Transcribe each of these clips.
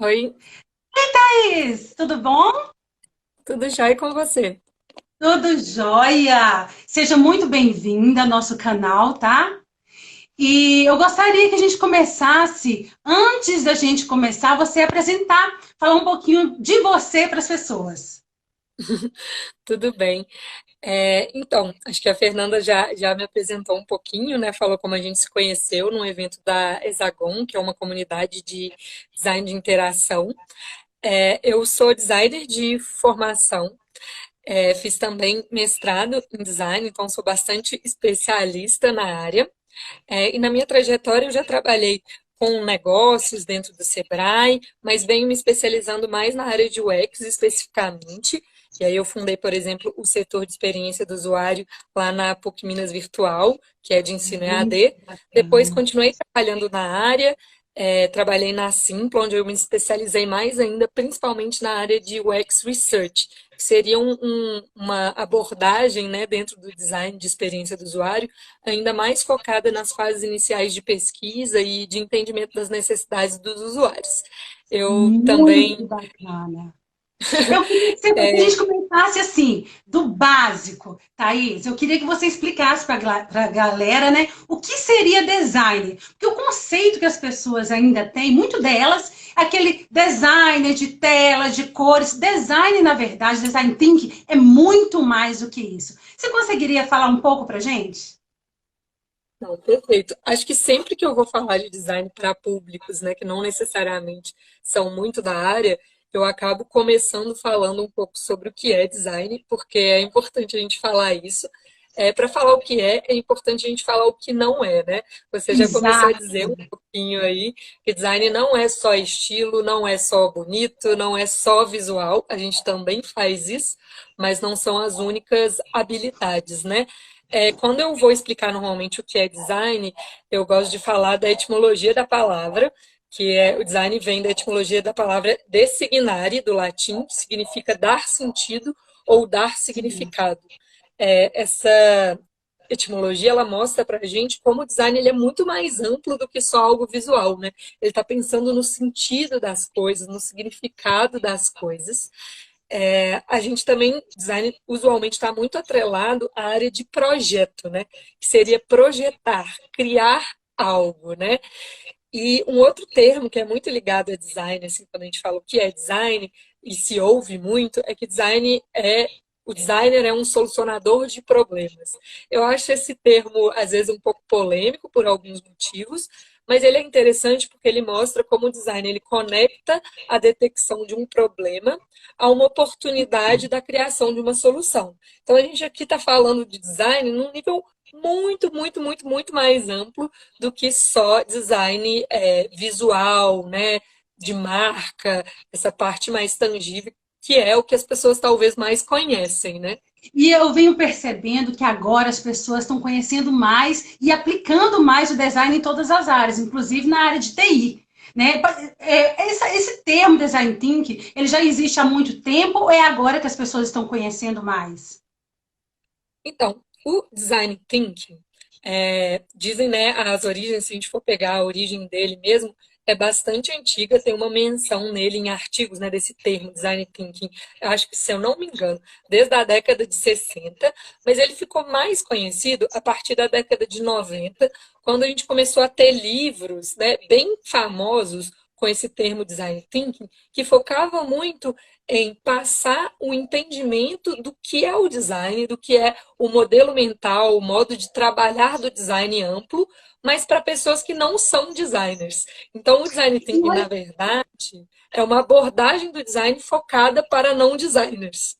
Oi, Thaís, tudo bom? tudo jóia com você? Tudo jóia! Seja muito bem-vinda ao nosso canal, tá? E eu gostaria que a gente começasse, antes da gente começar, você apresentar, falar um pouquinho de você para as pessoas. Tudo bem. Então, acho que a Fernanda já me apresentou um pouquinho, né? Falou como a gente se conheceu num evento da Hexagon, que é uma comunidade de design de interação. Eu sou designer de formação, fiz também mestrado em design, então sou bastante especialista na área. E na minha trajetória eu já trabalhei com negócios dentro do Sebrae, mas venho me especializando mais na área de UX especificamente. E aí eu fundei, por exemplo, o setor de experiência do usuário lá na PUC Minas Virtual, que é de ensino Muito EAD. Depois bacana. continuei trabalhando na área, trabalhei na Simpla, onde eu me especializei mais ainda, principalmente na área de UX Research, que seria uma abordagem, né, dentro do design de experiência do usuário, ainda mais focada nas fases iniciais de pesquisa e de entendimento das necessidades dos usuários. Eu Muito também. bacana. Eu queria que a gente começasse assim, do básico, Thaís. Eu queria que você explicasse para a galera, né, o que seria design. Porque o conceito que as pessoas ainda têm, muito delas, é aquele designer de telas, de cores. Design, na verdade, design thinking é muito mais do que isso. Você conseguiria falar um pouco para gente? Não, perfeito. Acho que sempre que eu vou falar de design para públicos, né, que não necessariamente são muito da área, eu acabo começando falando um pouco sobre o que é design, porque é importante a gente falar isso. Para falar o que é importante a gente falar o que não é, né? Você já começou a Exato. dizer um pouquinho aí que design não é só estilo, não é só bonito, não é só visual, a gente também faz isso, mas não são as únicas habilidades, né? Quando eu vou explicar normalmente o que é design, eu gosto de falar da etimologia da palavra, que o design vem da etimologia da palavra designare, do latim, que significa dar sentido ou dar Sim. significado. Essa etimologia ela mostra para a gente como o design ele é muito mais amplo do que só algo visual, né? Ele está pensando no sentido das coisas, no significado das coisas. A gente também, design, usualmente está muito atrelado à área de projeto, né? Que seria projetar, criar algo, né? E um outro termo que é muito ligado a design, assim, quando a gente fala o que é design, e se ouve muito, é que o designer é um solucionador de problemas. Eu acho esse termo, às vezes, um pouco polêmico por alguns motivos, mas ele é interessante porque ele mostra como o design ele conecta a detecção de um problema a uma oportunidade da criação de uma solução. Então, a gente aqui está falando de design num nível muito, muito, muito, muito mais amplo do que só design visual, né, de marca, essa parte mais tangível, que é o que as pessoas talvez mais conhecem, né? E eu venho percebendo que agora as pessoas estão conhecendo mais e aplicando mais o design em todas as áreas, inclusive na área de TI. Né? Esse termo design thinking, ele já existe há muito tempo ou é agora que as pessoas estão conhecendo mais? Então, o design thinking, dizem, né, as origens, se a gente for pegar a origem dele mesmo, é bastante antiga, tem uma menção nele em artigos, né, desse termo, design thinking, eu acho que, se eu não me engano, desde a década de 60, mas ele ficou mais conhecido a partir da década de 90, quando a gente começou a ter livros, né, bem famosos com esse termo design thinking, que focavam muito em passar o entendimento do que é o design, do que é o modelo mental, o modo de trabalhar do design amplo, mas para pessoas que não são designers. Então, o design E thinking, olha, na verdade, é uma abordagem do design focada para não designers.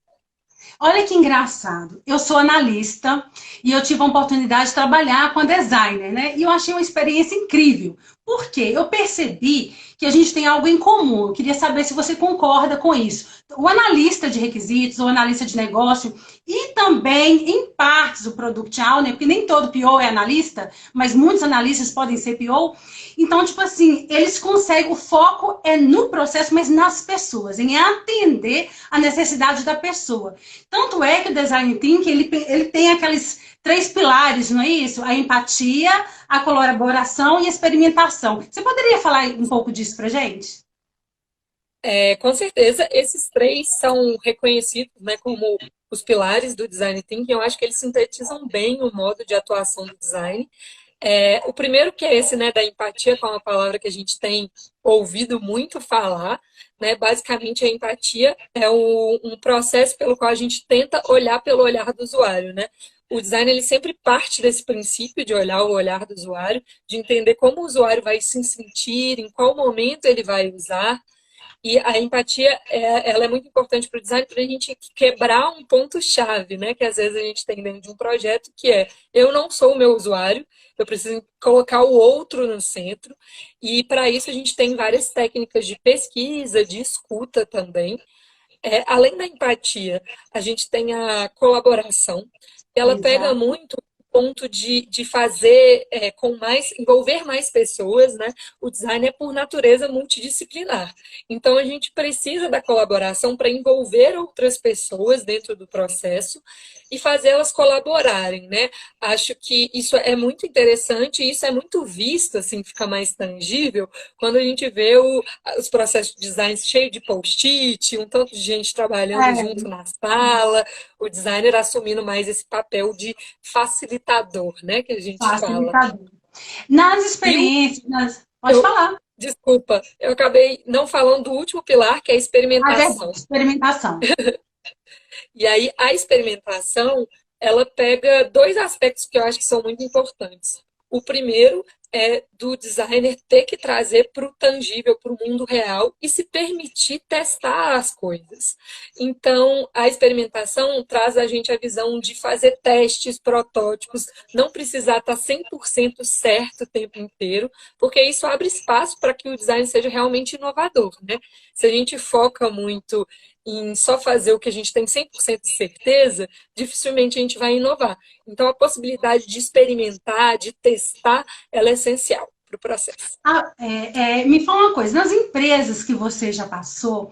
olha que engraçado. Eu sou analista e eu tive a oportunidade de trabalhar com a designer, né? E eu achei uma experiência incrível. Por quê? Eu percebi que a gente tem algo em comum. Eu queria saber se você concorda com isso. O analista de requisitos, o analista de negócio e também, em partes, o Product Owner, porque nem todo PO é analista, mas muitos analistas podem ser PO. Então, tipo assim, eles conseguem, o foco é no processo, mas nas pessoas, em atender a necessidade da pessoa. Tanto é que o design thinking ele tem aqueles três pilares, não é isso? A empatia, a colaboração e a experimentação. Você poderia falar um pouco disso para gente? Com certeza, esses três são reconhecidos, né, como os pilares do design thinking. Eu acho que eles sintetizam bem o modo de atuação do design. O primeiro que é esse, né, da empatia, que é uma palavra que a gente tem ouvido muito falar, né? Basicamente, a empatia é um processo pelo qual a gente tenta olhar pelo olhar do usuário, né? O design ele sempre parte desse princípio de olhar o olhar do usuário, de entender como o usuário vai se sentir, em qual momento ele vai usar. E a empatia, ela é muito importante para o design para a gente quebrar um ponto-chave, né? Que às vezes a gente tem dentro de um projeto, que é eu não sou o meu usuário, eu preciso colocar o outro no centro. E para isso a gente tem várias técnicas de pesquisa, de escuta também. Além da empatia, a gente tem a colaboração. Ela pega Exato. muito o ponto de fazer envolver mais pessoas, né? O design é por natureza multidisciplinar. Então a gente precisa da colaboração para envolver outras pessoas dentro do processo e fazê-las colaborarem, né? Acho que isso é muito interessante e isso é muito visto, assim, fica mais tangível quando a gente vê os processos de design cheios de post-it, um tanto de gente trabalhando É, junto na sala, o designer assumindo mais esse papel de facilitador, né, que a gente fala. facilitador. Nas E experiências, pode eu, falar. desculpa, eu acabei não falando do último pilar, que é a Ah, é verdade, experimentação. experimentação. E aí a experimentação, ela pega dois aspectos que eu acho que são muito importantes. O primeiro é do designer ter que trazer para o tangível, para o mundo real e se permitir testar as coisas. Então, a experimentação traz a gente a visão de fazer testes, protótipos, não precisar estar 100% certo o tempo inteiro, porque isso abre espaço para que o design seja realmente inovador, né? Se a gente foca muito em só fazer o que a gente tem 100% de certeza, dificilmente a gente vai inovar. Então, a possibilidade de experimentar, de testar, ela é essencial para o processo. Me fala uma coisa, nas empresas que você já passou,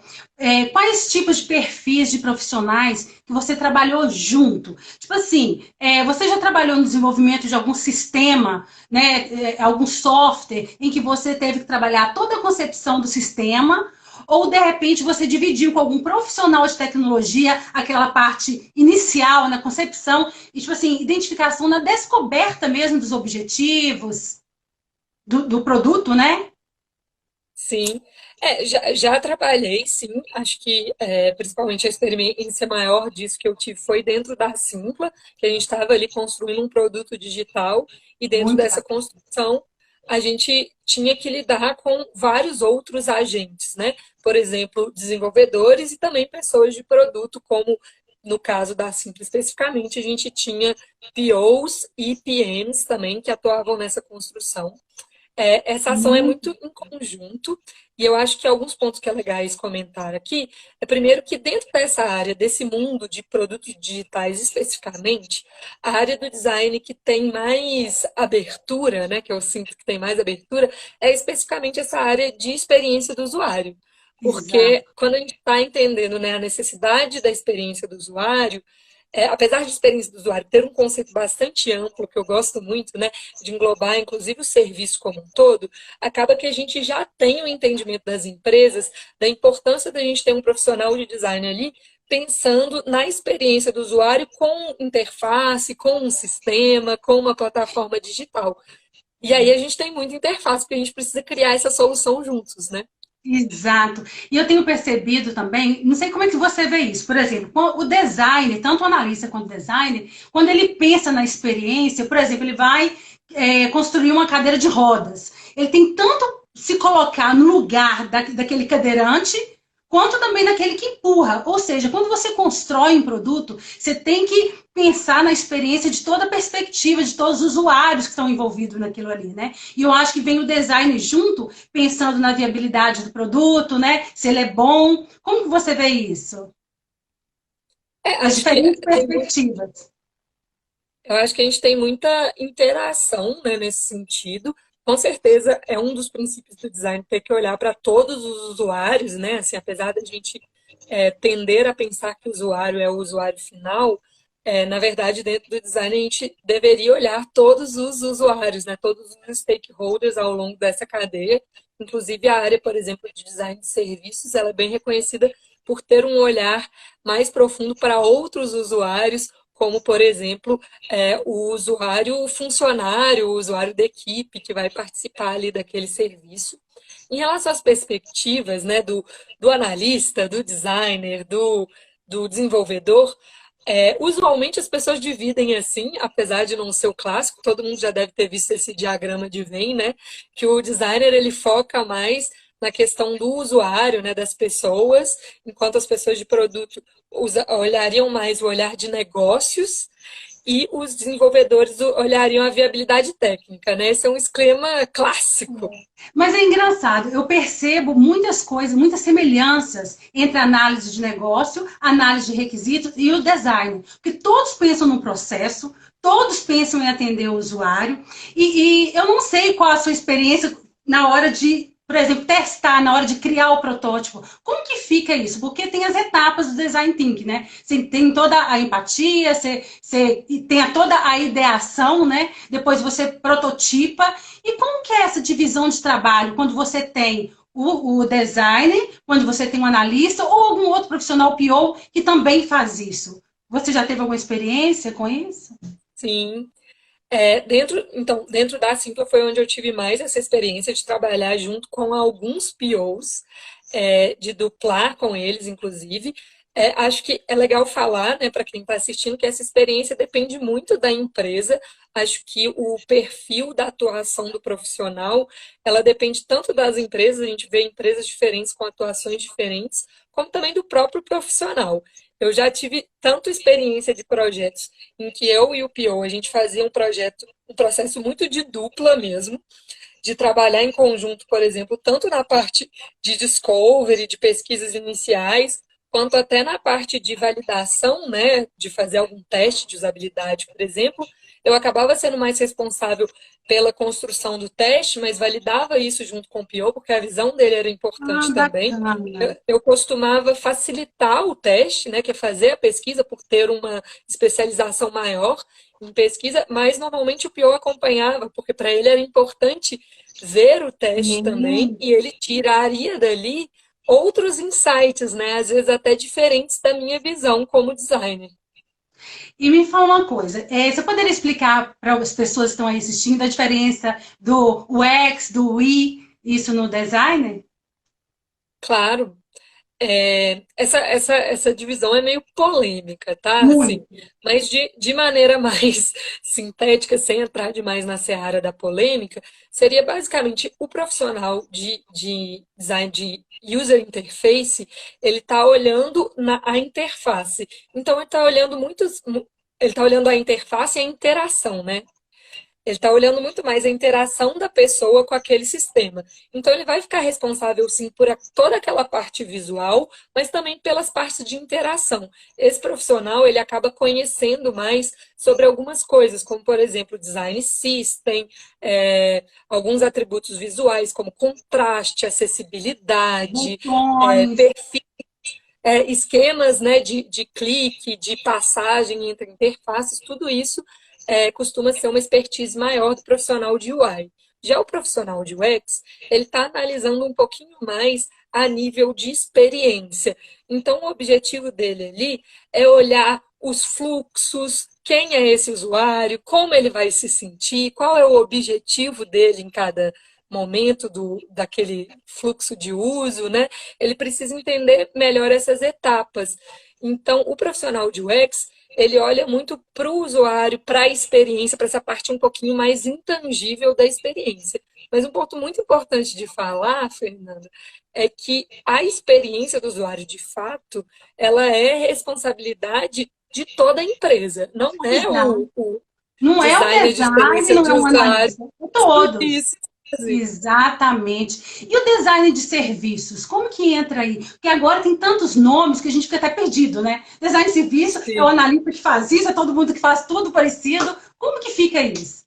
quais tipos de perfis de profissionais que você trabalhou junto? Tipo assim, você já trabalhou no desenvolvimento de algum sistema, né, algum software em que você teve que trabalhar toda a concepção do sistema, ou de repente você dividiu com algum profissional de tecnologia aquela parte inicial na concepção e tipo assim, identificação na descoberta mesmo dos objetivos do produto, né? Sim, já trabalhei, sim. Acho que principalmente a experiência maior disso que eu tive foi dentro da Simpla, que a gente estava ali construindo um produto digital e dentro Muito dessa bacana. construção a gente tinha que lidar com vários outros agentes, né? Por exemplo, desenvolvedores e também pessoas de produto, como no caso da Simpla especificamente, a gente tinha POs e PMs também que atuavam nessa construção. Essa ação é Muito. muito em conjunto, e eu acho que alguns pontos que é legais comentar aqui é primeiro que dentro dessa área, desse mundo de produtos digitais especificamente, a área do design que tem mais abertura, né, que eu sinto que tem mais abertura, é especificamente essa área de experiência do usuário. Porque Exato. quando a gente está entendendo, né, a necessidade da experiência do usuário, apesar de experiência do usuário ter um conceito bastante amplo, que eu gosto muito, né, de englobar inclusive o serviço como um todo, acaba que a gente já tem o entendimento das empresas da importância da gente ter um profissional de design ali pensando na experiência do usuário com interface, com um sistema, com uma plataforma digital. E aí a gente tem muita interface, porque a gente precisa criar essa solução juntos, né? Exato. E eu tenho percebido também, não sei como é que você vê isso, por exemplo, o designer, tanto o analista quanto o designer, quando ele pensa na experiência, por exemplo, ele vai construir uma cadeira de rodas. Ele tem tanto se colocar no lugar daquele cadeirante, quanto também naquele que empurra. Ou seja, quando você constrói um produto, você tem que pensar na experiência de toda a perspectiva de todos os usuários que estão envolvidos naquilo ali, né? E eu acho que vem o design junto, pensando na viabilidade do produto, né? Se ele é bom. Como que você vê isso? As Acho que diferentes tem muito. perspectivas. Eu acho que a gente tem muita interação, né, nesse sentido. Com certeza é um dos princípios do design ter que olhar para todos os usuários, né? Assim, apesar da gente tender a pensar que o usuário é o usuário final, Na verdade, dentro do design, a gente deveria olhar todos os usuários, né? Todos os stakeholders ao longo dessa cadeia. Inclusive, a área, por exemplo, de design de serviços, ela é bem reconhecida por ter um olhar mais profundo para outros usuários, como, por exemplo, o usuário funcionário, o usuário da equipe que vai participar ali daquele serviço. Em relação às perspectivas, né, do analista, do designer, do desenvolvedor, usualmente as pessoas dividem assim, apesar de não ser o clássico, todo mundo já deve ter visto esse diagrama de Venn, né? Que o designer ele foca mais na questão do usuário, né, das pessoas, enquanto as pessoas de produto olhariam mais o olhar de negócios e os desenvolvedores olhariam a viabilidade técnica, né? Esse é um esquema clássico. Mas é engraçado, eu percebo muitas coisas, muitas semelhanças entre a análise de negócio, a análise de requisitos e o design. Porque todos pensam no processo, todos pensam em atender o usuário, e eu não sei qual a sua experiência na hora de, por exemplo, testar, na hora de criar o protótipo. Como que fica isso? Porque tem as etapas do design thinking, né? Você tem toda a empatia, você tem toda a ideação, né? Depois você prototipa. E como que é essa divisão de trabalho quando você tem o designer, quando você tem um analista ou algum outro profissional PO que também faz isso? Você já teve alguma experiência com isso? Sim. Dentro da Simpla foi onde eu tive mais essa experiência de trabalhar junto com alguns POs, de duplar com eles, inclusive. Acho que é legal falar, né, para quem está assistindo, que essa experiência depende muito da empresa. Acho que o perfil da atuação do profissional, ela depende tanto das empresas, a gente vê empresas diferentes com atuações diferentes, como também do próprio profissional. Eu já tive tanto experiência de projetos em que eu e o PO, a gente fazia um processo muito de dupla mesmo, de trabalhar em conjunto, por exemplo, tanto na parte de discovery, de pesquisas iniciais, quanto até na parte de validação, né, de fazer algum teste de usabilidade, por exemplo. Eu acabava sendo mais responsável pela construção do teste, mas validava isso junto com o PO, porque a visão dele era Ah, importante também. bacana. Eu costumava facilitar o teste, né, que é fazer a pesquisa por ter uma especialização maior em pesquisa, mas normalmente o PO acompanhava, porque para ele era importante ver o teste também Sim. e ele tiraria dali outros insights, né, às vezes até diferentes da minha visão como designer. E me fala uma coisa, você poderia explicar para as pessoas que estão aí assistindo a diferença do UX, do UI, isso no design? Claro. Essa divisão é meio polêmica, tá? Assim, Muito. mas de maneira mais sintética, sem entrar demais na seara da polêmica, seria basicamente o profissional de design de user interface, ele está olhando a interface. Então, ele está olhando a interface e a interação, né? Ele está olhando muito mais a interação da pessoa com aquele sistema. Então, ele vai ficar responsável, sim, por toda aquela parte visual, mas também pelas partes de interação. Esse profissional, ele acaba conhecendo mais sobre algumas coisas, como, por exemplo, design system, alguns atributos visuais, como contraste, acessibilidade, Botões. perfil, esquemas, né, de clique, de passagem entre interfaces, tudo isso costuma ser uma expertise maior do profissional de UI. Já o profissional de UX, ele está analisando um pouquinho mais a nível de experiência. Então, o objetivo dele ali é olhar os fluxos, quem é esse usuário, como ele vai se sentir, qual é o objetivo dele em cada momento daquele fluxo de uso, né? Ele precisa entender melhor essas etapas. Então, o profissional de UX, ele olha muito para o usuário, para a experiência, para essa parte um pouquinho mais intangível da experiência. Mas um ponto muito importante de falar, Fernanda, é que a experiência do usuário, de fato, ela é responsabilidade de toda a empresa, não é Exato. o Não é o designer de design, experiência não de é um usuário. analista, é todos. Isso. Exatamente. E o design de serviços, como que entra aí? Porque agora tem tantos nomes que a gente fica até perdido, né? Design de serviço é o Sim. analista que faz isso, é todo mundo que faz tudo parecido. Como que fica isso?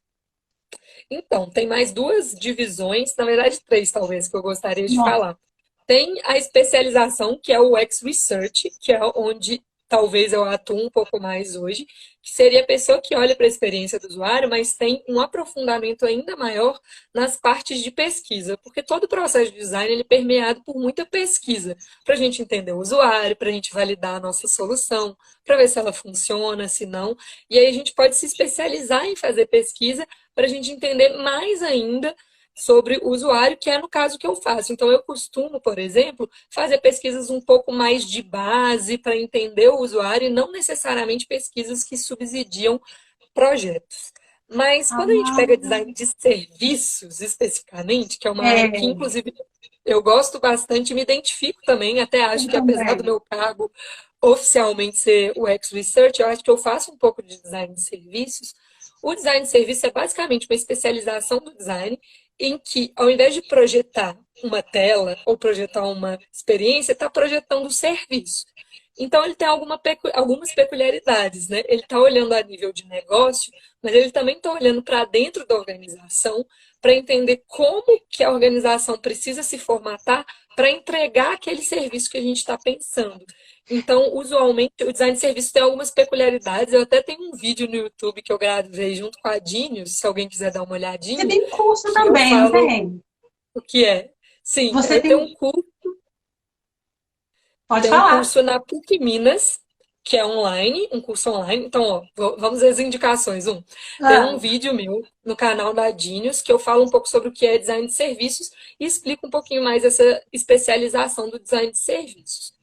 Então, tem mais duas divisões, na verdade três talvez, que eu gostaria de Nossa, falar. Tem a especialização, que é o UX Research, que é onde talvez eu atuo um pouco mais hoje, que seria a pessoa que olha para a experiência do usuário, mas tem um aprofundamento ainda maior nas partes de pesquisa, porque todo o processo de design ele é permeado por muita pesquisa, para a gente entender o usuário, para a gente validar a nossa solução, para ver se ela funciona, se não, e aí a gente pode se especializar em fazer pesquisa para a gente entender mais ainda sobre o usuário, que é no caso que eu faço. Então, eu costumo, por exemplo, fazer pesquisas um pouco mais de base para entender o usuário e não necessariamente pesquisas que subsidiam projetos. Mas quando a gente Ah, pega design de serviços, especificamente, que é uma área que, é, inclusive, eu gosto bastante, me identifico também, até acho eu que apesar do também. meu cargo oficialmente ser o UX Research, eu acho que eu faço um pouco de design de serviços. O design de serviço é basicamente uma especialização do design em que, ao invés de projetar uma tela ou projetar uma experiência, está projetando o serviço. Então, ele tem algumas peculiaridades, né? Ele está olhando a nível de negócio, mas ele também está olhando para dentro da organização para entender como que a organização precisa se formatar para entregar aquele serviço que a gente está pensando. Então, usualmente, o design de serviço tem algumas peculiaridades. Eu até tenho um vídeo no YouTube que eu gravei junto com a Dinius, se alguém quiser dar uma Você olhadinha, tem curso que eu também, não falo tem? o que é. Sim, Você eu tenho um tem. curso, Pode tenho um falar. curso na PUC Minas, que é online, um curso online. Então, ó, vamos às indicações. Tem um Ah, vídeo meu no canal da Dinius que eu falo um pouco sobre o que é design de serviços e explico um pouquinho mais essa especialização do design de serviços.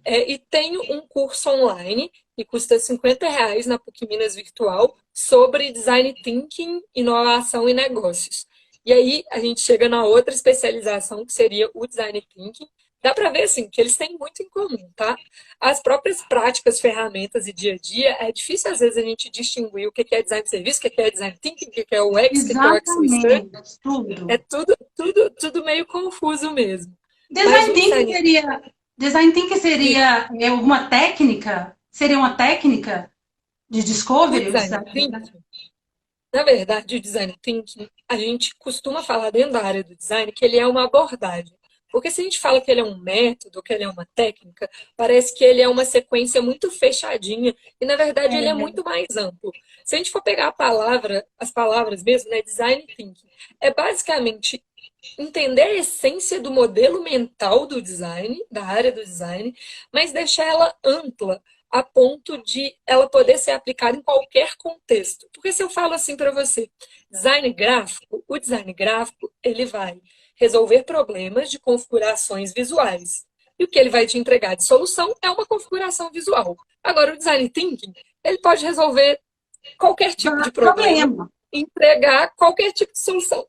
E tenho um curso online que custa R$ 50 na PUC Minas Virtual sobre design thinking, inovação e negócios. E aí a gente chega na outra especialização, que seria o design thinking. Dá para ver assim que eles têm muito em comum, tá? As próprias práticas, ferramentas e dia a dia, é difícil às vezes a gente distinguir o que é design de serviço, o que é design thinking, o que é o UX, o que é o UX research. exatamente, tudo. É tudo meio confuso mesmo. Mas Design o thinking design seria, design thinking thinking, seria alguma técnica? Seria uma técnica de o discovery? design thinking, na verdade, o design thinking, a gente costuma falar dentro da área do design que ele é uma abordagem. Porque se a gente fala que ele é um método, que ele é uma técnica, parece que ele é uma sequência muito fechadinha e, na verdade, ele é É, muito mais amplo. Se a gente for pegar as palavras mesmo, né, design thinking, é basicamente entender a essência do modelo mental do design, da área do design, mas deixar ela ampla a ponto de ela poder ser aplicada em qualquer contexto. Porque se eu falo assim para você, design gráfico, o design gráfico, ele vai resolver problemas de configurações visuais. E o que ele vai te entregar de solução é uma configuração visual. Agora, o design thinking, ele pode resolver qualquer tipo de problema, problema. entregar qualquer tipo de solução.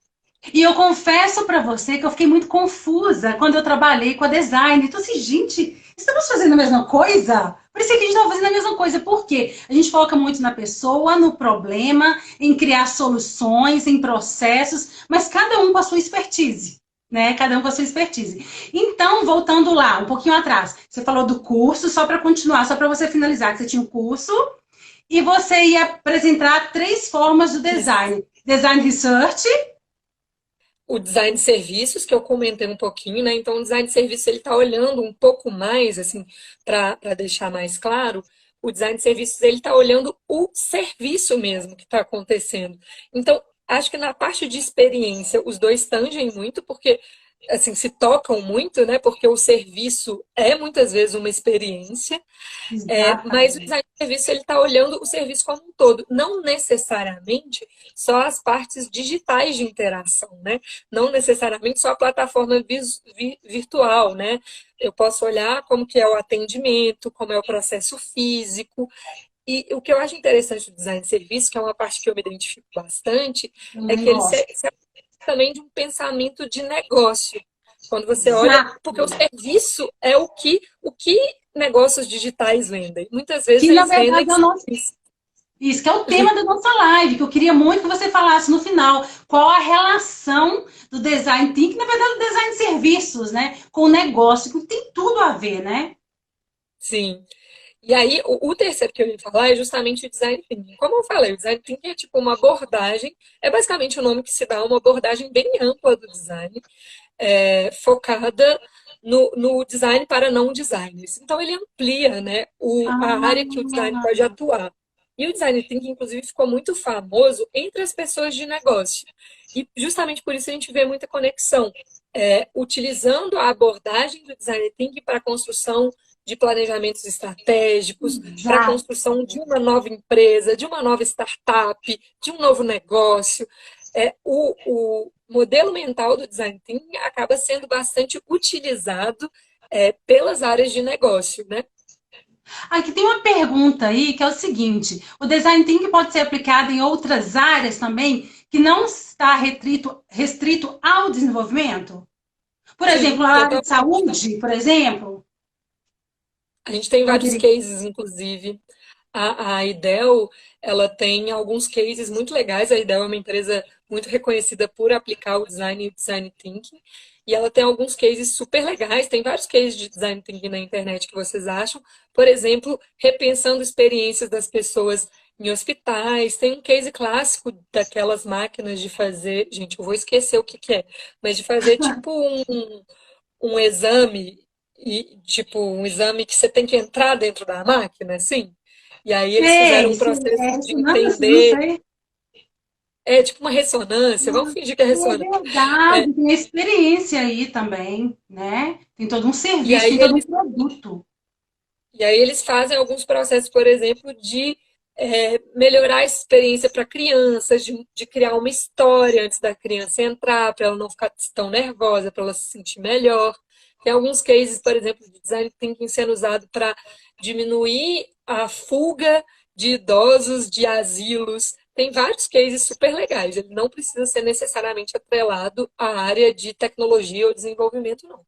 E eu confesso para você que eu fiquei muito confusa quando eu trabalhei com a design. Então, assim, gente, estamos fazendo a mesma coisa? Parecia que a gente estava fazendo a mesma coisa. Por quê? A gente foca muito na pessoa, no problema, em criar soluções, em processos, mas cada um com a sua expertise. Né? Cada um com a sua expertise. Então, voltando lá, um pouquinho atrás, você falou do curso, só para continuar, só para você finalizar, que você tinha um curso e você ia apresentar três formas do Isso. design: design research. O design de serviços, que eu comentei um pouquinho, né? Então, o design de serviços ele está olhando um pouco mais, assim, para deixar mais claro, o design de serviços ele está olhando o serviço mesmo que está acontecendo. Então, acho que na parte de experiência, os dois tangem muito, porque assim, se tocam muito, né? Porque o serviço é muitas vezes uma experiência. Mas o Exatamente. design de serviço ele está olhando o serviço como um todo, não necessariamente só as partes digitais de interação, né? Não necessariamente só a plataforma virtual, né? Eu posso olhar como que é o atendimento, como é o processo físico. E o que eu acho interessante do design de serviço, que é uma parte que eu me identifico bastante, é que ele Negócio. se aproxima também de um pensamento de negócio. Quando você olha, Exato. porque o serviço é o que negócios digitais vendem. Muitas vezes Que na eles vendem verdade é o nosso. serviço. Isso que é o tema da nossa live, que eu queria muito que você falasse no final. Qual a relação do design thinking, na verdade, do design de serviços, né? Com o negócio, que tem tudo a ver, né? Sim. E aí, o terceiro que eu ia falar é justamente o design thinking. Como eu falei, o design thinking é tipo uma abordagem, é basicamente o nome que se dá, uma abordagem bem ampla do design, focada no design para não designers. Então, ele amplia, né, a área que o design Ah, pode atuar. E o design thinking, inclusive, ficou muito famoso entre as pessoas de negócio. E justamente por isso a gente vê muita conexão, utilizando a abordagem do design thinking para a construção de planejamentos estratégicos, para a exato. construção de uma nova empresa, de uma nova startup, de um novo negócio. O modelo mental do design thinking acaba sendo bastante utilizado pelas áreas de negócio, né? Aqui tem uma pergunta aí que é o seguinte: o design thinking pode ser aplicado em outras áreas também que não está restrito ao desenvolvimento? Por exemplo, Sim, a área de totalmente. saúde, por exemplo, A gente tem vários poderia. cases, inclusive. A Idel, ela tem alguns cases muito legais. A Idel é uma empresa muito reconhecida por aplicar o design e o design thinking. E ela tem alguns cases super legais. Tem vários cases de design thinking na internet que vocês acham. Por exemplo, repensando experiências das pessoas em hospitais. Tem um case clássico daquelas máquinas de fazer. Gente, eu vou esquecer o que que é, mas de fazer tipo um exame e tipo um exame que você tem que entrar dentro da máquina, assim. E aí eles fizeram Sei, um sim, processo é de ressonância, não entender, sei. tipo uma ressonância, vamos fingir que é É ressonância. É, verdade, tem a experiência aí também, né? Tem todo um e serviço, tem aí todo um eles produto. e aí eles fazem alguns processos, por exemplo, de melhorar a experiência para crianças, de criar uma história antes da criança entrar, para ela não ficar tão nervosa, para ela se sentir melhor. Tem alguns cases, por exemplo, de design thinking sendo usado para diminuir a fuga de idosos de asilos. Tem vários cases super legais. Ele não precisa ser necessariamente atrelado à área de tecnologia ou desenvolvimento, não.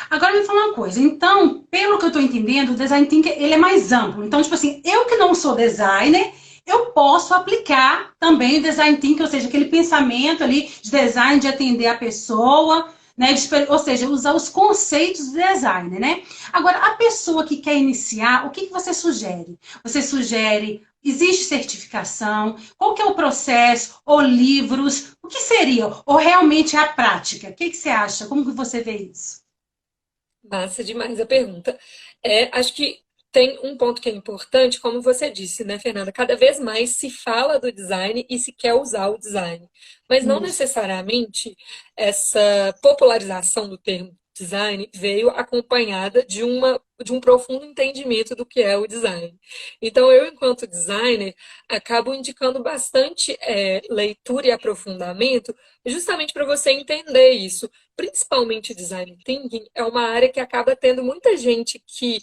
Agora me fala uma coisa. Então, pelo que eu estou entendendo, o design thinking ele é mais amplo. Então, tipo assim, eu que não sou designer, eu posso aplicar também o design thinking, ou seja, aquele pensamento ali de design de atender a pessoa, né? Ou seja, usar os conceitos do design, né? Agora, a pessoa que quer iniciar, o que você sugere? Você sugere existe certificação? Qual que é o processo? Ou livros? O que seria? Ou realmente é a prática? O que você acha? Como que você vê isso? Massa demais a pergunta. Acho que tem um ponto que é importante, como você disse, né, Fernanda? Cada vez mais se fala do design e se quer usar o design, mas não Isso. necessariamente essa popularização do termo design veio acompanhada de um profundo entendimento do que é o design. Então, eu, enquanto designer, acabo indicando bastante leitura e aprofundamento, justamente para você entender isso. Principalmente design thinking, é uma área que acaba tendo muita gente que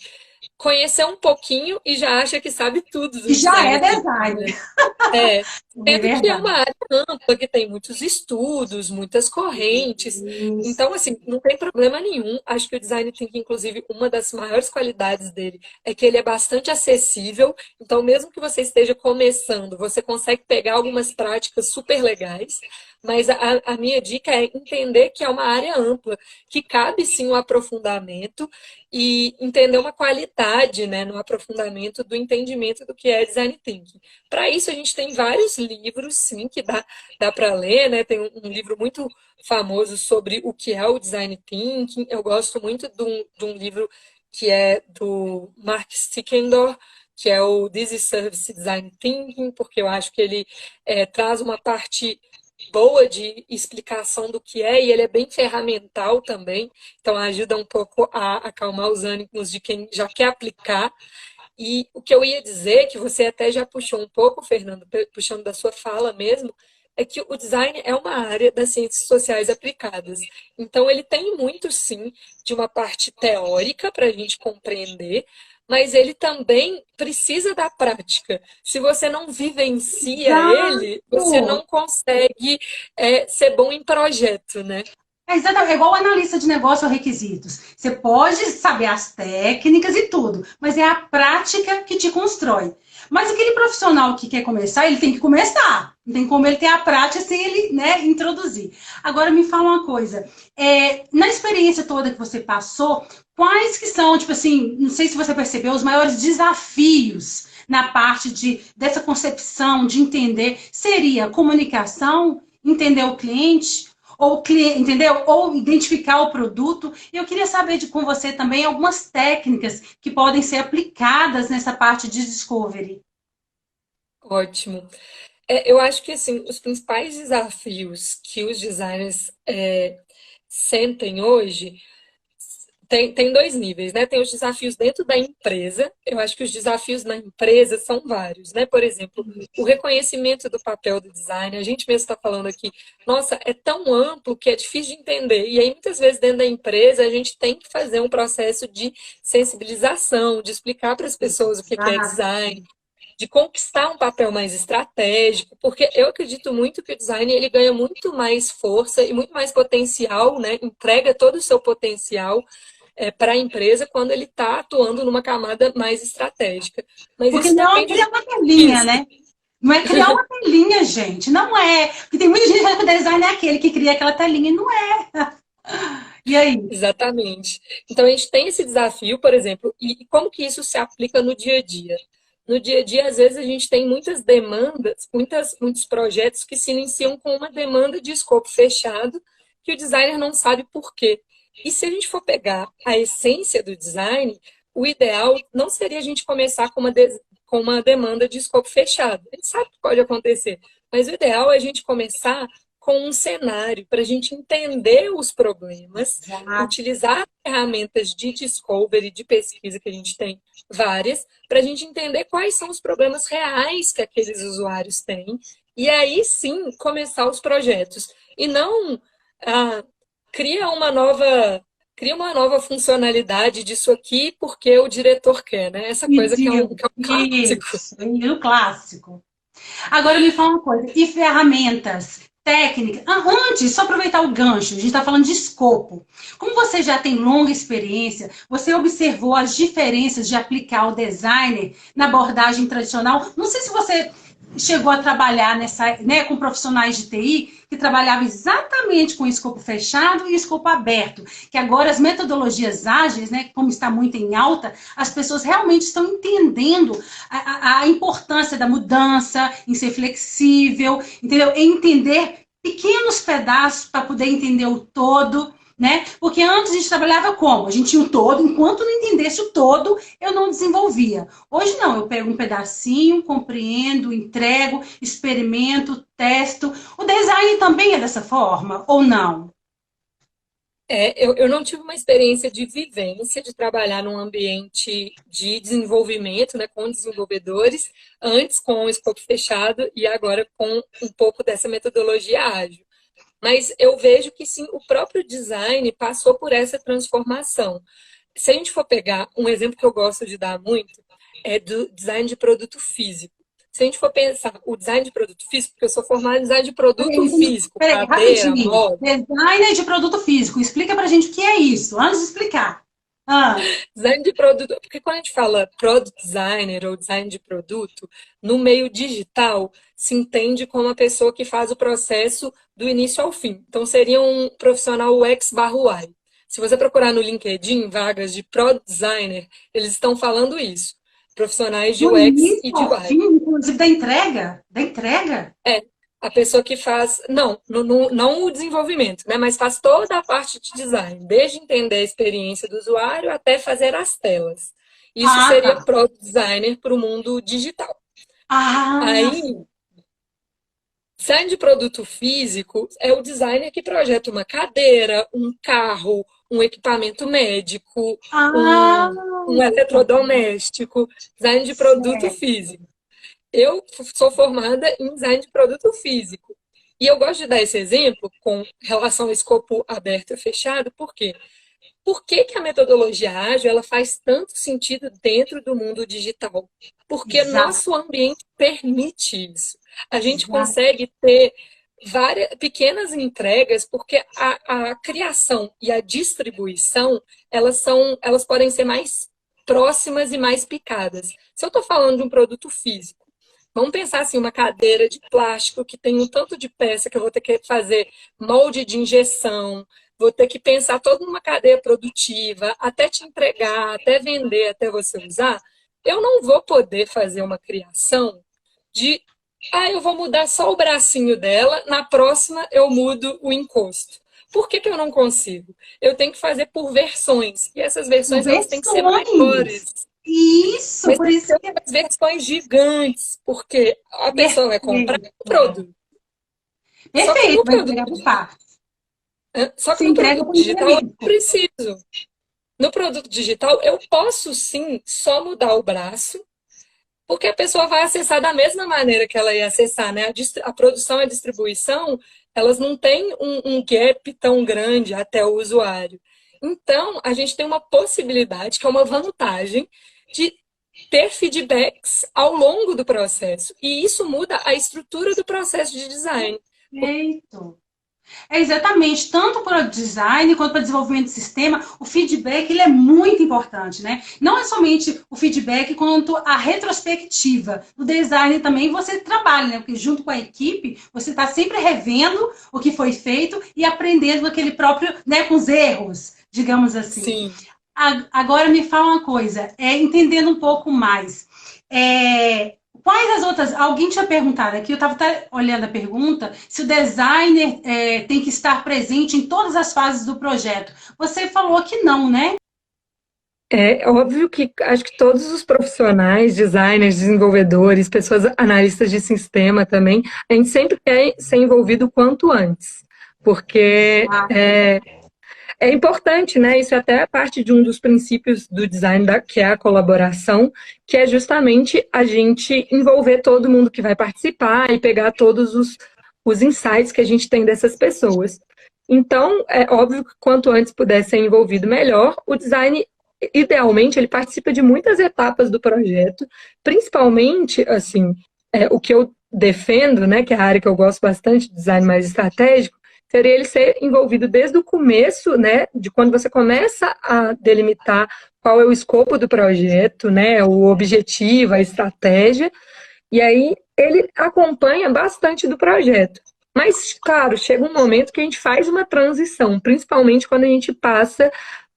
conheceu um pouquinho e já acha que sabe tudo E do já é design thinking, design. né? É, É sendo que é uma verdade. área ampla, que tem muitos estudos, muitas correntes. Isso. Então, assim, não tem problema nenhum. Acho que o design thinking, inclusive, uma das maiores qualidades dele é que ele é bastante acessível. Então, mesmo que você esteja começando, você consegue pegar algumas práticas super legais. Mas a minha dica é entender que é uma área ampla, que cabe sim um aprofundamento e entender uma qualidade, né, no aprofundamento do entendimento do que é design thinking. Para isso, a gente tem vários livros, sim, que dá para ler, né? Tem um livro muito famoso sobre o que é o design thinking. Eu gosto muito de um livro que é do Mark Stickendorf, que é o This is Service Design Thinking, porque eu acho que ele traz uma parte boa de explicação do que é, e ele é bem ferramental também, então ajuda um pouco a acalmar os ânimos de quem já quer aplicar. E o que eu ia dizer, que você até já puxou um pouco, Fernando, puxando da sua fala mesmo, é que o design é uma área das ciências sociais aplicadas. Então, ele tem muito, sim, de uma parte teórica para a gente compreender, mas ele também precisa da prática. Se você não vivencia ele, você Exato. não consegue ser bom em projeto, né? É exatamente, é igual o analista de negócio ou requisitos. Você pode saber as técnicas e tudo, mas é a prática que te constrói. Mas aquele profissional que quer começar, ele tem que começar. Não tem como ele ter a prática sem ele, né, introduzir. Agora me fala uma coisa. Na experiência toda que você passou, quais que são, tipo assim, não sei se você percebeu, os maiores desafios na parte dessa concepção, de entender, seria comunicação, entender o cliente, ou cliente, entendeu? Ou identificar o produto. Eu queria saber com você também algumas técnicas que podem ser aplicadas nessa parte de discovery. Ótimo. Eu acho que assim, os principais desafios que os designers sentem hoje tem dois níveis, né? Tem os desafios dentro da empresa. Eu acho que os desafios na empresa são vários, né? Por exemplo, o reconhecimento do papel do design. A gente mesmo está falando aqui, nossa, é tão amplo que é difícil de entender. E aí, muitas vezes, dentro da empresa, a gente tem que fazer um processo de sensibilização, de explicar para as pessoas o que é design, de conquistar um papel mais estratégico, porque eu acredito muito que o design ele ganha muito mais força e muito mais potencial, né? Entrega todo o seu potencial para a empresa quando ele está atuando numa camada mais estratégica. Mas Porque isso não é depende criar do uma ponto de telinha, vista. né? Não é criar uma telinha, gente. Não é. Porque tem muita gente que acha que o design é aquele que cria aquela telinha e não é. E aí? Exatamente. Então a gente tem esse desafio, por exemplo, e como que isso se aplica no dia a dia? No dia a dia, às vezes, a gente tem muitas demandas, muitos projetos que se iniciam com uma demanda de escopo fechado, que o designer não sabe por quê. E se a gente for pegar a essência do design, o ideal não seria a gente começar com uma demanda de escopo fechado. A gente sabe que pode acontecer, mas o ideal é a gente começar com um cenário para a gente entender os problemas, Exato. utilizar ferramentas de discovery, de pesquisa que a gente tem várias, para a gente entender quais são os problemas reais que aqueles usuários têm, e aí sim começar os projetos. E não ah, cria uma nova. Cria uma nova funcionalidade disso aqui porque o diretor quer, né? Essa coisa Pediu. que é um clássico. Isso. E o clássico. Agora me fala uma coisa. E ferramentas? Técnica. Antes, só aproveitar o gancho, a gente está falando de escopo. Como você já tem longa experiência, você observou as diferenças de aplicar o designer na abordagem tradicional? Não sei se você chegou a trabalhar nessa, né, com profissionais de TI que trabalhavam exatamente com escopo fechado e escopo aberto, que agora as metodologias ágeis, né, como está muito em alta, as pessoas realmente estão entendendo a importância da mudança, em ser flexível, entendeu? Em entender pequenos pedaços para poder entender o todo, né? Porque antes a gente trabalhava como? A gente tinha o todo, enquanto não entendesse o todo, eu não desenvolvia. Hoje não, eu pego um pedacinho, compreendo, entrego, experimento, testo. O design também é dessa forma, ou não? Eu não tive uma experiência de vivência, de trabalhar num ambiente de desenvolvimento, né, com desenvolvedores, antes com o escopo fechado e agora com um pouco dessa metodologia ágil. Mas eu vejo que sim, o próprio design passou por essa transformação. Se a gente for pegar um exemplo que eu gosto de dar muito, é do design de produto físico. Se a gente for pensar o design de produto físico, porque eu sou formada em design de produto físico, Peraí, cadeira, rapidinho. moda. Designer de produto físico. Explica pra gente o que é isso, antes de explicar. Ah, Design de produto, porque quando a gente fala product designer ou design de produto, no meio digital se entende como a pessoa que faz o processo do início ao fim. Então seria um profissional UX/UI. Se você procurar no LinkedIn vagas de product designer, eles estão falando isso. Profissionais de do UX início e de ao UI. fim, inclusive da entrega? Da entrega? É, a pessoa que faz, não o desenvolvimento, né, mas faz toda a parte de design, desde entender a experiência do usuário até fazer as telas. Isso Ah, seria tá. product designer para o mundo digital. Ah, Aí, design de produto físico é o designer que projeta uma cadeira, um carro, um equipamento médico, ah, um eletrodoméstico, design de produto certo. físico. Eu sou formada em design de produto físico. E eu gosto de dar esse exemplo com relação ao escopo aberto e fechado, por quê? Por que que a metodologia ágil ela faz tanto sentido dentro do mundo digital? Porque Exato, nosso ambiente permite isso. A gente exato. consegue ter várias pequenas entregas, porque a criação e a distribuição elas podem ser mais próximas e mais picadas. Se eu estou falando de um produto físico, vamos pensar assim, uma cadeira de plástico que tem um tanto de peça que eu vou ter que fazer molde de injeção, vou ter que pensar toda uma cadeia produtiva, até te entregar, até vender, até você usar. Eu não vou poder fazer uma criação de Ah, eu vou mudar só o bracinho dela, na próxima eu mudo o encosto. Por que que eu não consigo? Eu tenho que fazer por versões, e essas Por versões elas têm que ser versões. maiores, Isso, mas por tem que isso ser que é umas versões gigantes, porque a pessoa vai comprar perfeito. o produto. Só que Perfeito, no vai produto, entregar por parte. só que Você no entrega produto por digital eu não incremento. preciso. No produto digital eu posso sim só mudar o braço, porque a pessoa vai acessar da mesma maneira que ela ia acessar, né? A produção e a distribuição, elas não têm um gap tão grande até o usuário. Então, a gente tem uma possibilidade, que é uma vantagem, de ter feedbacks ao longo do processo. E isso muda a estrutura do processo de design. Perfeito. É exatamente, tanto para o design quanto para o desenvolvimento de sistema, o feedback ele é muito importante, né? Não é somente o feedback, quanto a retrospectiva. No design também você trabalha, né? Porque junto com a equipe, você está sempre revendo o que foi feito e aprendendo com aquele próprio, né, com os erros, digamos assim. Sim. Agora me fala uma coisa, entendendo um pouco mais. Quais as outras? Alguém tinha perguntado aqui, eu estava até olhando a pergunta, se o designer tem que estar presente em todas as fases do projeto. Você falou que não, né? É óbvio que acho que todos os profissionais, designers, desenvolvedores, pessoas analistas de sistema também, a gente sempre quer ser envolvido o quanto antes, porque é importante, né? Isso é até parte de um dos princípios do design, que é a colaboração, que é justamente a gente envolver todo mundo que vai participar e pegar todos os insights que a gente tem dessas pessoas. Então, é óbvio que quanto antes puder ser envolvido, melhor. O design, idealmente, ele participa de muitas etapas do projeto, principalmente, assim, o que eu defendo, né, que é a área que eu gosto bastante, design mais estratégico, seria ele ser envolvido desde o começo, né, de quando você começa a delimitar qual é o escopo do projeto, né, o objetivo, a estratégia, e aí ele acompanha bastante do projeto. Mas, claro, chega um momento que a gente faz uma transição, principalmente quando a gente passa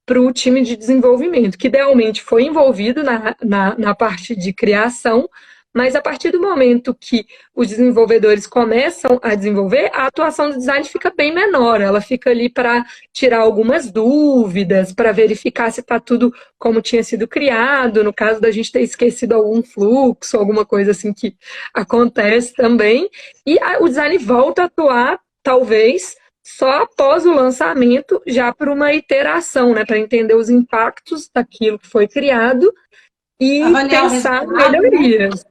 para o time de desenvolvimento, que idealmente foi envolvido na parte de criação, mas a partir do momento que os desenvolvedores começam a desenvolver, a atuação do design fica bem menor, ela fica ali para tirar algumas dúvidas, para verificar se está tudo como tinha sido criado, no caso da gente ter esquecido algum fluxo, alguma coisa assim que acontece também, e o design volta a atuar, talvez, só após o lançamento, já por uma iteração, né, para entender os impactos daquilo que foi criado e Avaliar o pensar resultado, né? melhorias.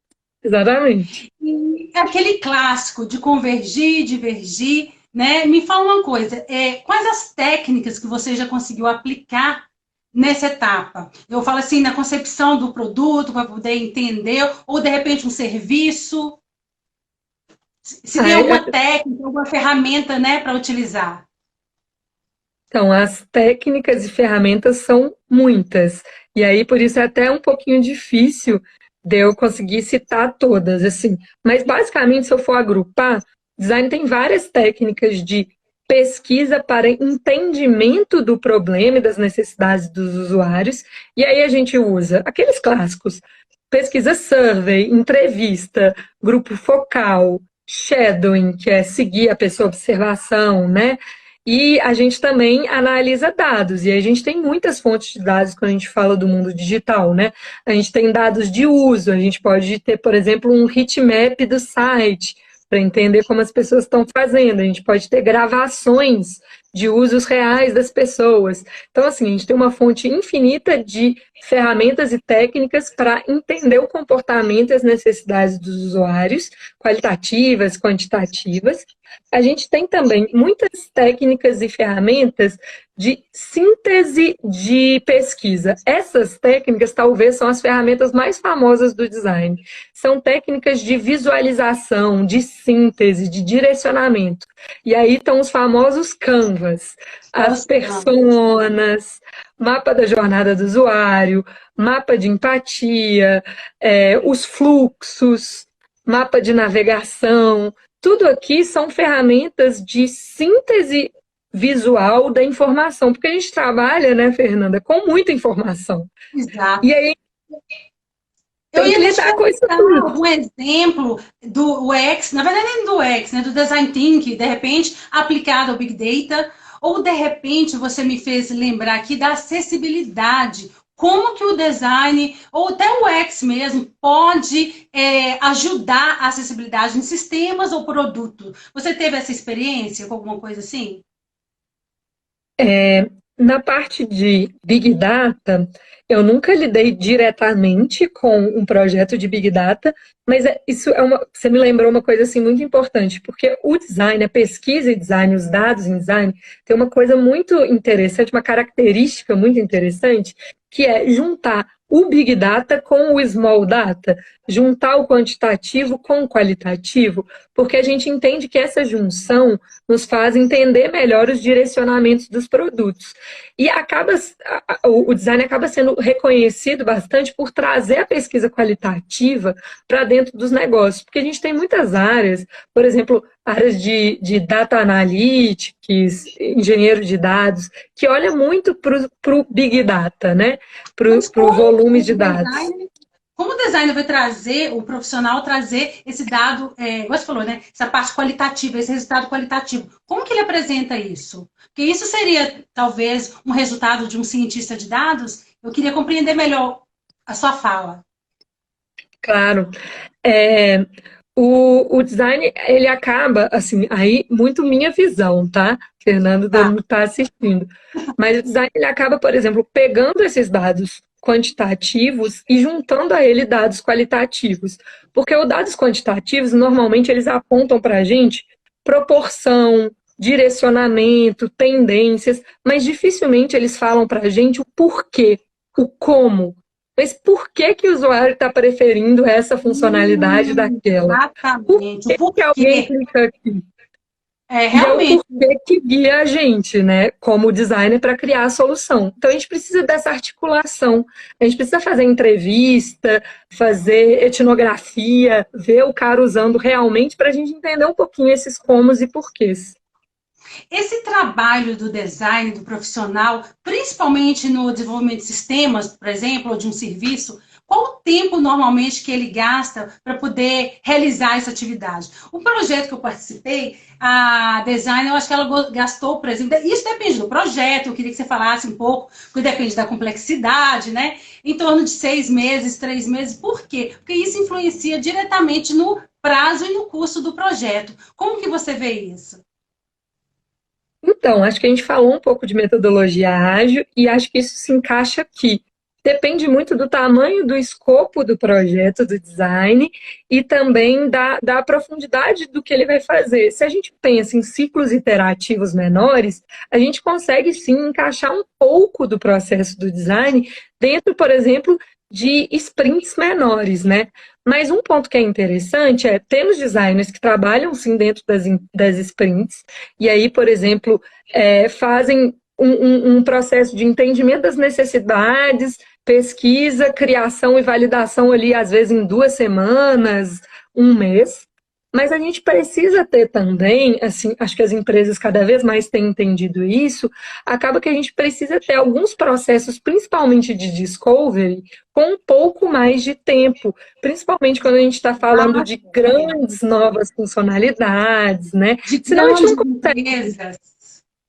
Exatamente. E é aquele clássico de convergir, divergir, né? Me fala uma coisa, quais as técnicas que você já conseguiu aplicar nessa etapa? Eu falo assim, na concepção do produto, para poder entender, ou de repente um serviço. Se tem alguma técnica, alguma ferramenta, né, para utilizar. Então, as técnicas e ferramentas são muitas. E aí, por isso, é até um pouquinho difícil de eu conseguir citar todas, assim. Mas, basicamente, se eu for agrupar, design tem várias técnicas de pesquisa para entendimento do problema e das necessidades dos usuários. E aí a gente usa aqueles clássicos: pesquisa survey, entrevista, grupo focal, shadowing, que é seguir a pessoa observação, né? E a gente também analisa dados, e a gente tem muitas fontes de dados quando a gente fala do mundo digital, né? A gente tem dados de uso, a gente pode ter, por exemplo, um heatmap do site, para entender como as pessoas estão fazendo, a gente pode ter gravações de usos reais das pessoas. Então, assim, a gente tem uma fonte infinita de ferramentas e técnicas para entender o comportamento e as necessidades dos usuários, qualitativas, quantitativas. A gente tem também muitas técnicas e ferramentas de síntese de pesquisa. Essas técnicas talvez são as ferramentas mais famosas do design. São técnicas de visualização, de síntese, de direcionamento. E aí estão os famosos canvas, as personas, mapa da jornada do usuário, mapa de empatia, os fluxos, mapa de navegação. Tudo aqui são ferramentas de síntese visual da informação, porque a gente trabalha, né, Fernanda, com muita informação. Exato. E aí Eu tem que ia te lidar com isso perguntar tudo. algum exemplo do UX, na verdade nem do UX, né, do Design Thinking, de repente, aplicado ao Big Data, ou de repente você me fez lembrar aqui da acessibilidade. Como que o design, ou até o UX mesmo, pode ajudar a acessibilidade em sistemas ou produtos? Você teve essa experiência com alguma coisa assim? Na parte de Big Data, eu nunca lidei diretamente com um projeto de Big Data, mas você me lembrou uma coisa assim muito importante, porque o design, a pesquisa e design, os dados em design, tem uma coisa muito interessante, uma característica muito interessante, que é juntar o Big Data com o Small Data, juntar o quantitativo com o qualitativo, porque a gente entende que essa junção nos faz entender melhor os direcionamentos dos produtos. E o design acaba sendo reconhecido bastante por trazer a pesquisa qualitativa para dentro dos negócios, porque a gente tem muitas áreas, por exemplo, áreas de data analytics, engenheiro de dados, que olha muito para o big data, né? Para Mas o como volume o de dados. design Como o designer vai trazer, o profissional trazer esse dado, igual você falou, né? Essa parte qualitativa, esse resultado qualitativo. Como que ele apresenta isso? Porque isso seria, talvez, um resultado de um cientista de dados. Eu queria compreender melhor a sua fala. Claro. É, o design, ele acaba, assim, aí muito minha visão, tá? Fernando Tá. não está assistindo. Mas o design, ele acaba, por exemplo, pegando esses dados quantitativos e juntando a ele dados qualitativos. Porque os dados quantitativos, normalmente, eles apontam para a gente proporção, direcionamento, tendências, mas dificilmente eles falam para a gente o porquê, o como. Mas por que que o usuário está preferindo essa funcionalidade daquela? Por Exatamente. O que alguém porquê. clica aqui? E é o Realmente. porquê que guia a gente, né, como designer, para criar a solução. Então, a gente precisa dessa articulação. A gente precisa fazer entrevista, fazer etnografia, ver o cara usando realmente, para a gente entender um pouquinho esses comos e porquês. Esse trabalho do design, do profissional, principalmente no desenvolvimento de sistemas, por exemplo, ou de um serviço, qual o tempo normalmente que ele gasta para poder realizar essa atividade? O projeto que eu participei, a design, eu acho que ela gastou, por exemplo, isso depende do projeto, eu queria que você falasse um pouco, porque depende da complexidade, né? Em torno de 6 meses, 3 meses. Por quê? Porque isso influencia diretamente no prazo e no custo do projeto. Como que você vê isso? Então, acho que a gente falou um pouco de metodologia ágil e acho que isso se encaixa aqui. Depende muito do tamanho do escopo do projeto, do design, e também da profundidade do que ele vai fazer. Se a gente pensa em ciclos iterativos menores, a gente consegue sim encaixar um pouco do processo do design dentro, por exemplo, de sprints menores, né? Mas um ponto que é interessante é, temos designers que trabalham sim dentro das sprints, e aí, por exemplo, fazem um processo de entendimento das necessidades, pesquisa, criação e validação ali, às vezes em 2 semanas, um mês. Mas a gente precisa ter também, assim, acho que as empresas cada vez mais têm entendido isso, acaba que a gente precisa ter alguns processos, principalmente de discovery, com um pouco mais de tempo, principalmente quando a gente está falando de grandes novas funcionalidades, né? De Senão a gente não grandes consegue. empresas.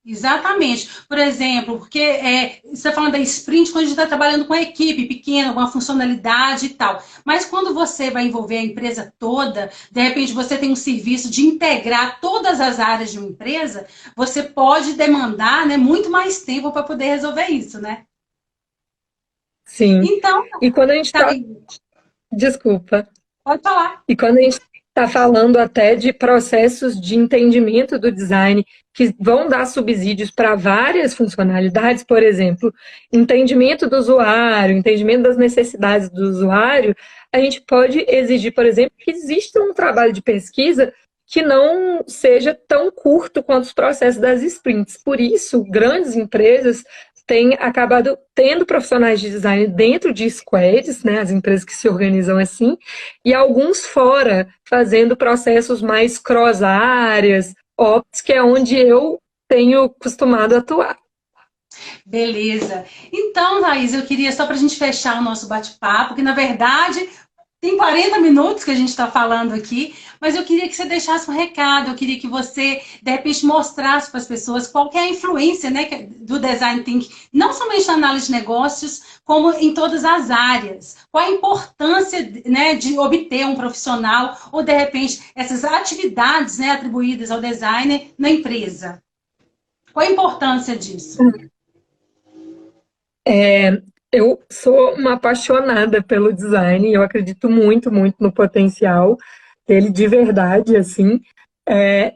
Exatamente. Por exemplo, porque você está falando da sprint quando a gente está trabalhando com a equipe pequena, com uma funcionalidade e tal. Mas quando você vai envolver a empresa toda, de repente você tem um serviço de integrar todas as áreas de uma empresa, você pode demandar, né, muito mais tempo para poder resolver isso, né? Sim. Então, E quando a gente tá, está. Desculpa. pode falar. E quando a gente está falando até de processos de entendimento do design que vão dar subsídios para várias funcionalidades, por exemplo, entendimento do usuário, entendimento das necessidades do usuário, a gente pode exigir, por exemplo, que exista um trabalho de pesquisa que não seja tão curto quanto os processos das sprints. Por isso, grandes empresas têm acabado tendo profissionais de design dentro de squads, né, as empresas que se organizam assim, e alguns fora, fazendo processos mais cross-áreas, ops, que é onde eu tenho costumado atuar. Beleza. Então, Thaís, eu queria só para a gente fechar o nosso bate-papo, que na verdade tem 40 minutos que a gente está falando aqui, mas eu queria que você deixasse um recado, eu queria que você, de repente, mostrasse para as pessoas qual que é a influência, né, do Design Thinking, não somente na análise de negócios, como em todas as áreas. Qual a importância, né, de obter um profissional ou, de repente, essas atividades, né, atribuídas ao designer na empresa? Qual a importância disso? Eu sou uma apaixonada pelo design, eu acredito muito, muito no potencial dele de verdade, assim.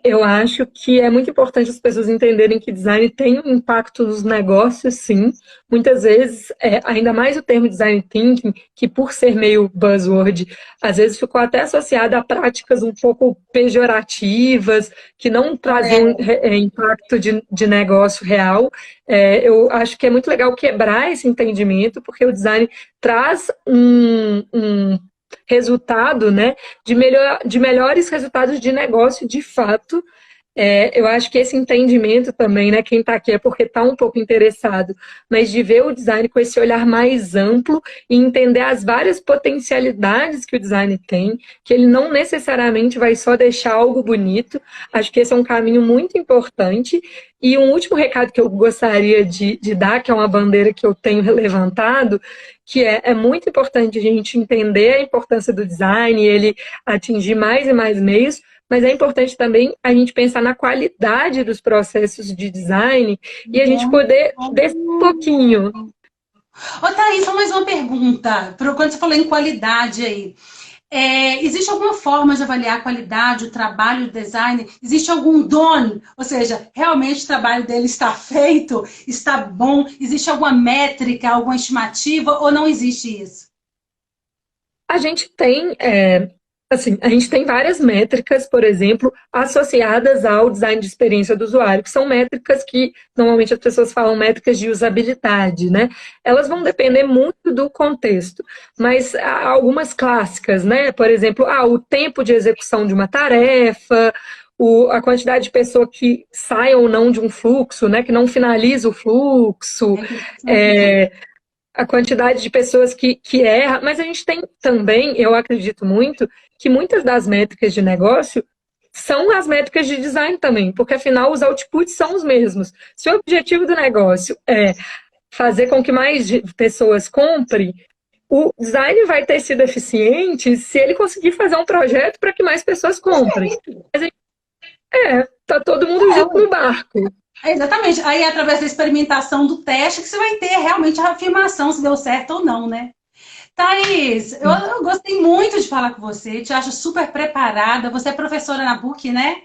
Eu acho que é muito importante as pessoas entenderem que design tem um impacto nos negócios, sim. Muitas vezes, ainda mais o termo design thinking, que por ser meio buzzword, às vezes ficou até associado a práticas um pouco pejorativas, que não traziam impacto de negócio real. Eu acho que é muito legal quebrar esse entendimento, porque o design traz um resultado, né, de melhores resultados de negócio de fato. Eu acho que esse entendimento também, né, quem está aqui é porque está um pouco interessado, mas de ver o design com esse olhar mais amplo e entender as várias potencialidades que o design tem, que ele não necessariamente vai só deixar algo bonito. Acho que esse é um caminho muito importante. E um último recado que eu gostaria de dar, que é uma bandeira que eu tenho levantado, que é muito importante a gente entender a importância do design, ele atingir mais e mais meios, mas é importante também a gente pensar na qualidade dos processos de design e a gente poder descer um pouquinho. Ô, Thaís, só mais uma pergunta. Quando você falou em qualidade aí, existe alguma forma de avaliar a qualidade, o trabalho do design? Existe algum dono? Ou seja, realmente o trabalho dele está feito, está bom? Existe alguma métrica, alguma estimativa ou não existe isso? A gente tem, assim, a gente tem várias métricas, por exemplo, associadas ao design de experiência do usuário, que são métricas que normalmente as pessoas falam métricas de usabilidade, né? Elas vão depender muito do contexto, mas há algumas clássicas, né? Por exemplo, o tempo de execução de uma tarefa, a quantidade de pessoa que sai ou não de um fluxo, né? Que não finaliza o fluxo. A quantidade de pessoas que erra, mas a gente tem também, eu acredito muito, que muitas das métricas de negócio são as métricas de design também, porque afinal os outputs são os mesmos. Se o objetivo do negócio é fazer com que mais pessoas comprem, o design vai ter sido eficiente se ele conseguir fazer um projeto para que mais pessoas comprem. Mas tá todo mundo junto no barco. Exatamente. Aí, através da experimentação do teste, que você vai ter realmente a afirmação se deu certo ou não, né? Thaís, eu gostei muito de falar com você, te acho super preparada. Você é professora na PUC, né?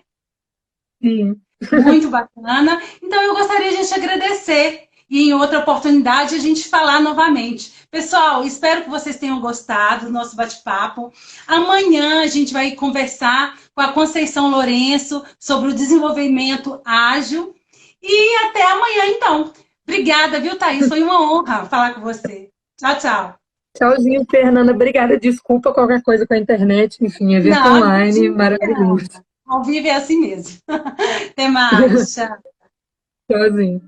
Sim. Muito bacana. Então, eu gostaria de te agradecer e em outra oportunidade a gente falar novamente. Pessoal, espero que vocês tenham gostado do nosso bate-papo. Amanhã a gente vai conversar com a Conceição Lourenço sobre o desenvolvimento ágil. E até amanhã, então. Obrigada, viu, Thaís? Foi uma honra falar com você. Tchau, tchau. Tchauzinho, Fernanda. Obrigada. Desculpa qualquer coisa com a internet. Enfim, evento Não, online não. maravilhoso. Ao vivo é assim mesmo. Até mais. Tchau. Tchauzinho.